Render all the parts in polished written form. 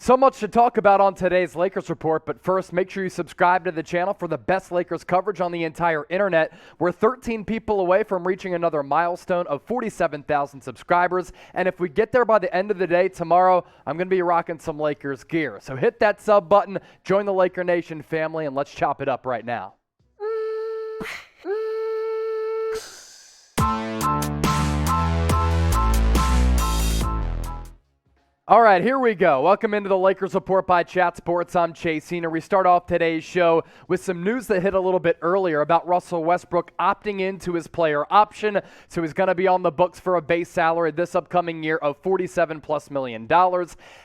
So much to talk about on today's Lakers Report, but first, make sure you subscribe to the channel for the best Lakers coverage on the entire internet. We're 13 people away from reaching another milestone of 47,000 subscribers, and if we get there by the end of the day tomorrow, I'm going to be rocking some Lakers gear. So hit that sub button, join the Laker Nation family, and let's chop it up right now. All right, here we go. Welcome into the Lakers Report by Chat Sports. I'm Chase Senior. We start off today's show with some news that hit a little bit earlier about Russell Westbrook opting into his player option. So he's going to be on the books for a base salary this upcoming year of $47+ million.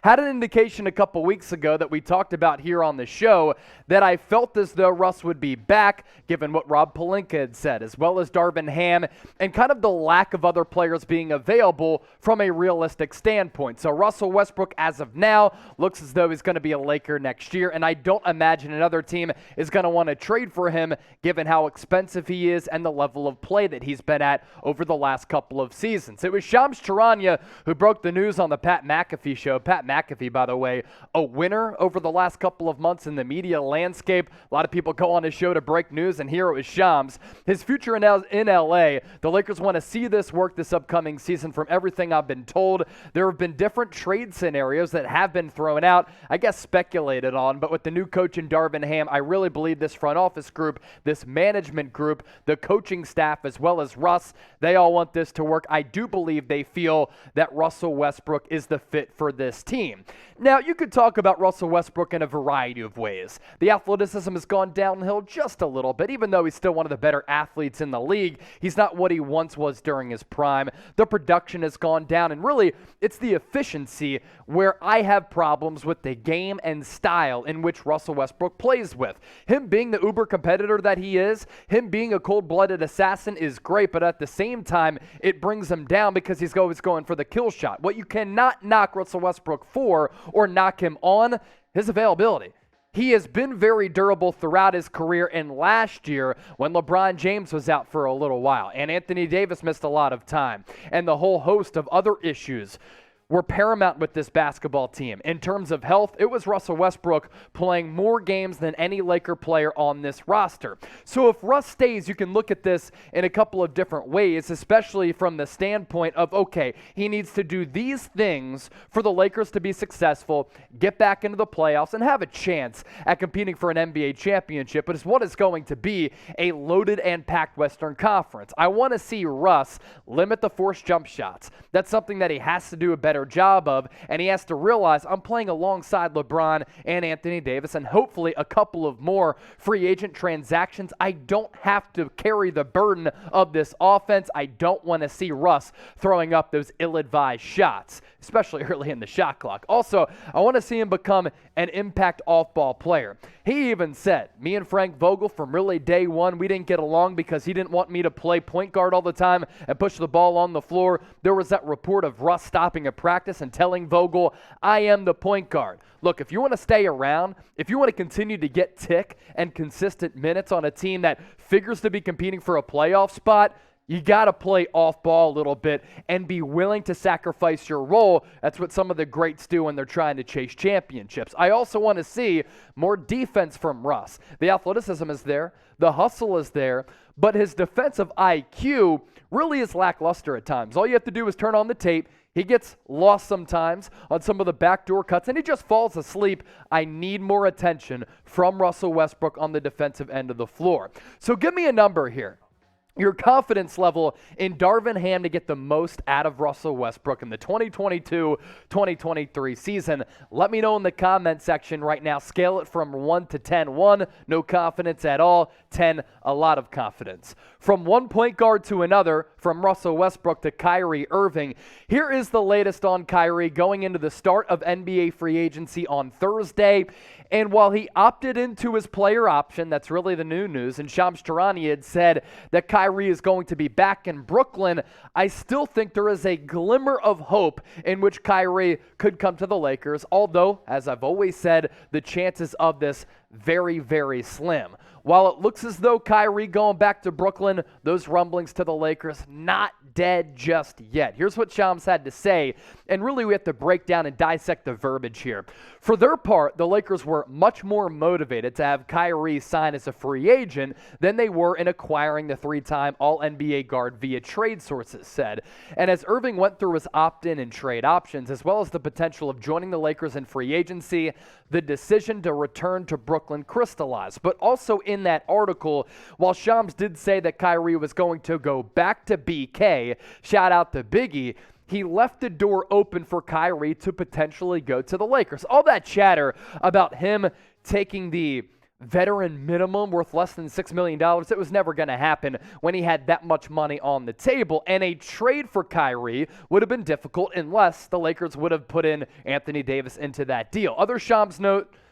Had an indication a couple weeks ago that we talked about here on the show that I felt as though Russ would be back, given what Rob Pelinka had said, as well as Darvin Ham, and kind of the lack of other players being available from a realistic standpoint. So Russell Westbrook, as of now, looks as though he's going to be a Laker next year, and I don't imagine another team is going to want to trade for him given how expensive he is and the level of play that he's been at over the last couple of seasons. It was Shams Charania who broke the news on the Pat McAfee show. Pat McAfee, by the way, a winner over the last couple of months in the media landscape. A lot of people go on his show to break news, and here it was Shams. His future in LA, the Lakers want to see this work this upcoming season. From everything I've been told, there have been different trade scenarios that have been thrown out, I guess speculated on, but with the new coach in Darvin Ham, I really believe this front office group, this management group, the coaching staff, as well as Russ, they all want this to work. I do believe they feel that Russell Westbrook is the fit for this team. Now, you could talk about Russell Westbrook in a variety of ways. The athleticism has gone downhill just a little bit, even though he's still one of the better athletes in the league. He's not what he once was during his prime. The production has gone down, and really, it's the efficiency where I have problems with the game and style in which Russell Westbrook plays with. Him being the uber competitor that he is, him being a cold-blooded assassin is great, but at the same time, it brings him down because he's always going for the kill shot. What you cannot knock Russell Westbrook for or knock him on, his availability. He has been very durable throughout his career, and last year when LeBron James was out for a little while and Anthony Davis missed a lot of time and the whole host of other issues were paramount with this basketball team. In terms of health, it was Russell Westbrook playing more games than any Laker player on this roster. So if Russ stays, you can look at this in a couple of different ways, especially from the standpoint of, okay, he needs to do these things for the Lakers to be successful, get back into the playoffs, and have a chance at competing for an NBA championship. But it's what is going to be a loaded and packed Western Conference. I want to see Russ limit the forced jump shots. That's something that he has to do a better job of, and he has to realize I'm playing alongside LeBron and Anthony Davis and hopefully a couple of more free agent transactions. I don't have to carry the burden of this offense. I don't want to see Russ throwing up those ill-advised shots, especially early in the shot clock. Also, I want to see him become an impact off-ball player. He even said, me and Frank Vogel from really day one, we didn't get along because he didn't want me to play point guard all the time and push the ball on the floor. There was that report of Russ stopping a practice and telling Vogel, I am the point guard. Look, if you want to stay around, if you want to continue to get tick and consistent minutes on a team that figures to be competing for a playoff spot, you got to play off ball a little bit and be willing to sacrifice your role. That's what some of the greats do when they're trying to chase championships. I also want to see more defense from Russ. The athleticism is there. The hustle is there. But his defensive IQ really is lackluster at times. All you have to do is turn on the tape. He gets lost sometimes on some of the backdoor cuts, and he just falls asleep. I need more attention from Russell Westbrook on the defensive end of the floor. So give me a number here. Your confidence level in Darvin Ham to get the most out of Russell Westbrook in the 2022-2023 season. Let me know in the comment section right now. Scale it from 1 to 10. 1, no confidence at all. 10, a lot of confidence. From one point guard to another, from Russell Westbrook to Kyrie Irving, here is the latest on Kyrie going into the start of NBA free agency on Thursday. And while he opted into his player option, that's really the new news, and Shams Charania had said that Kyrie is going to be back in Brooklyn, I still think there is a glimmer of hope in which Kyrie could come to the Lakers, although, as I've always said, the chances of this very, very slim. While it looks as though Kyrie going back to Brooklyn, those rumblings to the Lakers, not dead just yet. Here's what Shams had to say, and really we have to break down and dissect the verbiage here. For their part, the Lakers were much more motivated to have Kyrie sign as a free agent than they were in acquiring the three-time All-NBA guard via trade, sources said. And as Irving went through his opt-in and trade options, as well as the potential of joining the Lakers in free agency, the decision to return to Brooklyn crystallized. But also in that article, while Shams did say that Kyrie was going to go back to BK, shout out to Biggie, he left the door open for Kyrie to potentially go to the Lakers. All that chatter about him taking the veteran minimum worth less than $6 million, it was never going to happen when he had that much money on the table. And a trade for Kyrie would have been difficult unless the Lakers would have put in Anthony Davis into that deal. Other Shams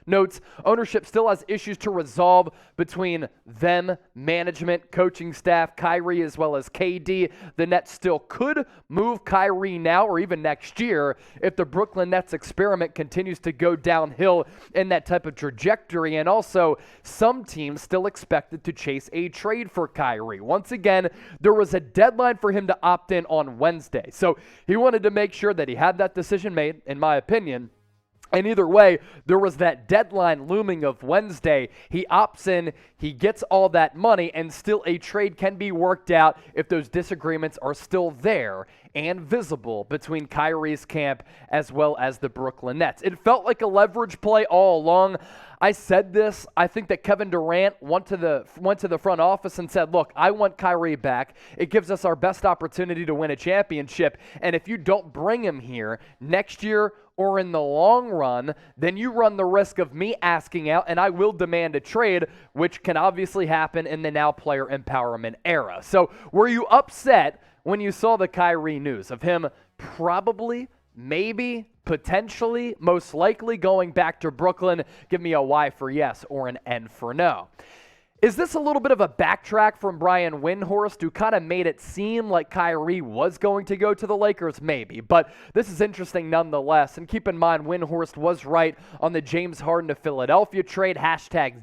notes, ownership still has issues to resolve between them, management, coaching staff, Kyrie, as well as KD. The Nets still could move Kyrie now or even next year if the Brooklyn Nets experiment continues to go downhill in that type of trajectory. And also, some teams still expected to chase a trade for Kyrie. Once again, there was a deadline for him to opt in on Wednesday. So he wanted to make sure that he had that decision made, in my opinion. And either way, there was that deadline looming of Wednesday. He opts in, he gets all that money, and still a trade can be worked out if those disagreements are still there and visible between Kyrie's camp as well as the Brooklyn Nets. It felt like a leverage play all along. I said this. I think that Kevin Durant went to the front office and said, look, I want Kyrie back. It gives us our best opportunity to win a championship. And if you don't bring him here next year or in the long run, then you run the risk of me asking out, and I will demand a trade, which can obviously happen in the now player empowerment era. So were you upset when you saw the Kyrie news of him probably, maybe, potentially, most likely going back to Brooklyn? Give me a Y for yes or an N for no. Is this a little bit of a backtrack from Brian Windhorst, who kind of made it seem like Kyrie was going to go to the Lakers? Maybe, but this is interesting nonetheless. And keep in mind, Windhorst was right on the James Harden to Philadelphia trade,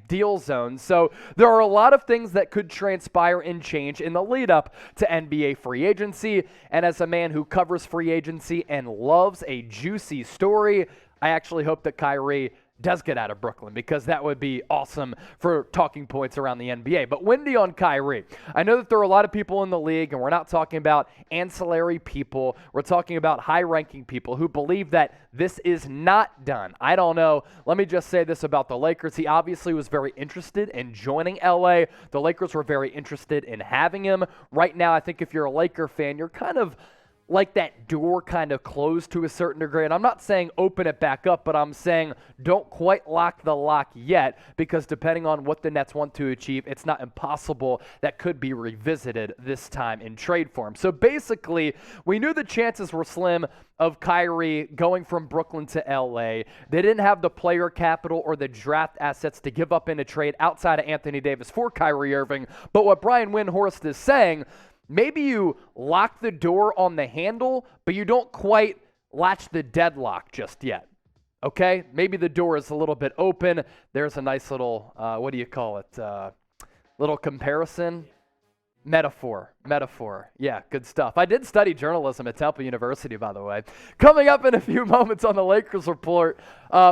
#deal zone. So there are a lot of things that could transpire and change in the lead up to NBA free agency. And as a man who covers free agency and loves a juicy story, I actually hope that Kyrie does get out of Brooklyn, because that would be awesome for talking points around the NBA. But Wendy on Kyrie. I know that there are a lot of people in the league, and we're not talking about ancillary people. We're talking about high-ranking people who believe that this is not done. I don't know. Let me just say this about the Lakers. He obviously was very interested in joining LA. The Lakers were very interested in having him. Right now, I think if you're a Laker fan, you're kind of like that door kind of closed to a certain degree. And I'm not saying open it back up, but I'm saying don't quite lock the lock yet, because depending on what the Nets want to achieve, it's not impossible that could be revisited this time in trade form. So basically, we knew the chances were slim of Kyrie going from Brooklyn to LA. They didn't have the player capital or the draft assets to give up in a trade outside of Anthony Davis for Kyrie Irving. But what Brian Windhorst is saying, maybe you lock the door on the handle, but you don't quite latch the deadlock just yet, okay? Maybe the door is a little bit open. There's a nice little, what do you call it, little comparison? Metaphor. Yeah, good stuff. I did study journalism at Temple University, by the way. Coming up in a few moments on the Lakers Report,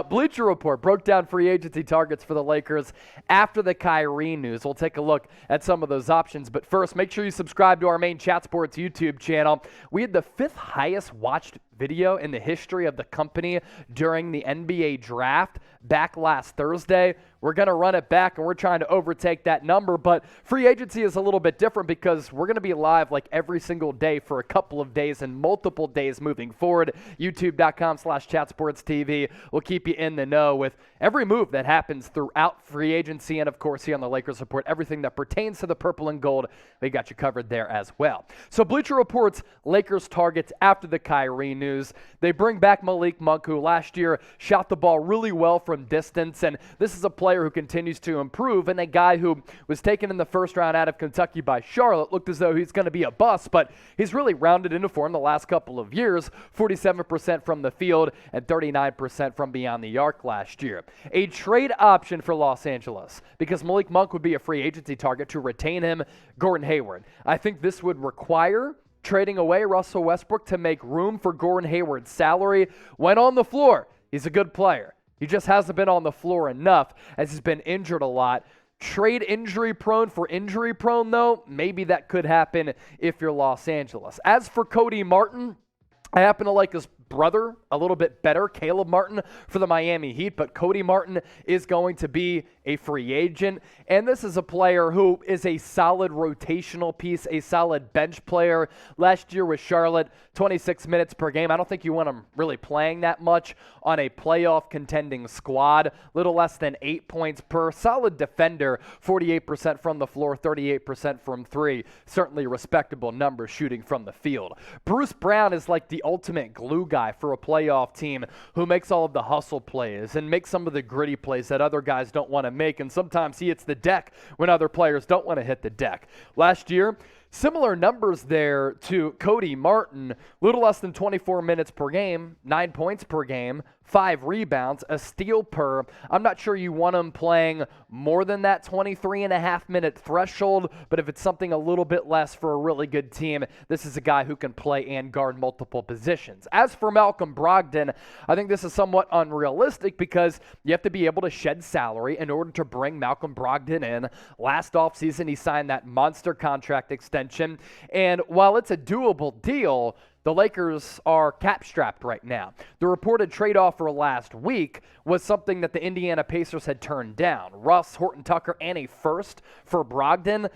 Bleacher Report broke down free agency targets for the Lakers after the Kyrie news. We'll take a look at some of those options. But first, make sure you subscribe to our main Chat Sports YouTube channel. We had the 5th highest watched video in the history of the company during the NBA draft back last Thursday. We're going to run it back, and we're trying to overtake that number. But free agency is a little bit different because we're going to be live like every single day for a couple of days and multiple days moving forward. YouTube.com/ChatSportsTV will keep you in the know with every move that happens throughout free agency. And, of course, here on the Lakers Report, everything that pertains to the purple and gold, we got you covered there as well. So Bleacher Report's Lakers targets after the Kyrie news. They bring back Malik Monk, who last year shot the ball really well from distance. And this is a player who continues to improve, and a guy who was taken in the first round out of Kentucky by Charlotte. Looked as though though he's going to be a bust, but he's really rounded into form the last couple of years, 47% from the field and 39% from beyond the arc last year. A trade option for Los Angeles, because Malik Monk would be a free agency target to retain him, Gordon Hayward. I think this would require trading away Russell Westbrook to make room for Gordon Hayward's salary. When on the floor, he's a good player. He just hasn't been on the floor enough as he's been injured a lot. Trade injury prone for injury prone, though, maybe that could happen if you're Los Angeles. As for Cody Martin, I happen to like his brother a little bit better, Caleb Martin, for the Miami Heat, but Cody Martin is going to be a free agent, and this is a player who is a solid rotational piece, a solid bench player. Last year with Charlotte, 26 minutes per game. I don't think you want him really playing that much on a playoff contending squad. Little less than 8 points per. Solid defender, 48% from the floor, 38% from three. Certainly respectable numbers shooting from the field. Bruce Brown is like the ultimate glue guy for a playoff team who makes all of the hustle plays and makes some of the gritty plays that other guys don't want to make, and sometimes he hits the deck when other players don't want to hit the deck. Last year, similar numbers there to Cody Martin, little less than 24 minutes per game, 9 points per game, 5 rebounds, a steal per. I'm not sure you want him playing more than that 23.5-minute threshold, but if it's something a little bit less for a really good team, this is a guy who can play and guard multiple positions. As for Malcolm Brogdon, I think this is somewhat unrealistic because you have to be able to shed salary in order to bring Malcolm Brogdon in. Last offseason, he signed that monster contract extension, and while it's a doable deal, the Lakers are cap-strapped right now. The reported trade offer last week was something that the Indiana Pacers had turned down. Russ, Horton Tucker, and a first for Brogdon.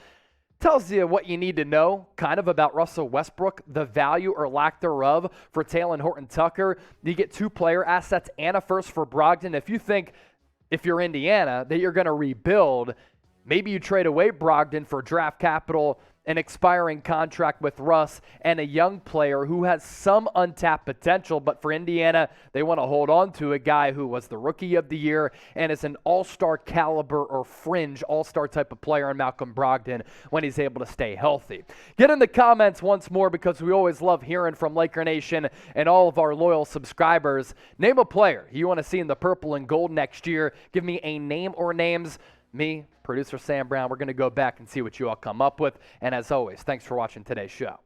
Tells you what you need to know kind of about Russell Westbrook, the value or lack thereof for Taylor Horton Tucker. You get 2 player assets and a first for Brogdon. If you think, if you're Indiana, that you're going to rebuild, maybe you trade away Brogdon for draft capital, an expiring contract with Russ, and a young player who has some untapped potential. But for Indiana, they want to hold on to a guy who was the Rookie of the Year and is an all-star caliber or fringe all-star type of player in Malcolm Brogdon when he's able to stay healthy. Get in the comments once more, because we always love hearing from Laker Nation and all of our loyal subscribers. Name a player you want to see in the purple and gold next year. Give me a name or names. Me, producer Sam Brown, we're going to go back and see what you all come up with. And as always, thanks for watching today's show.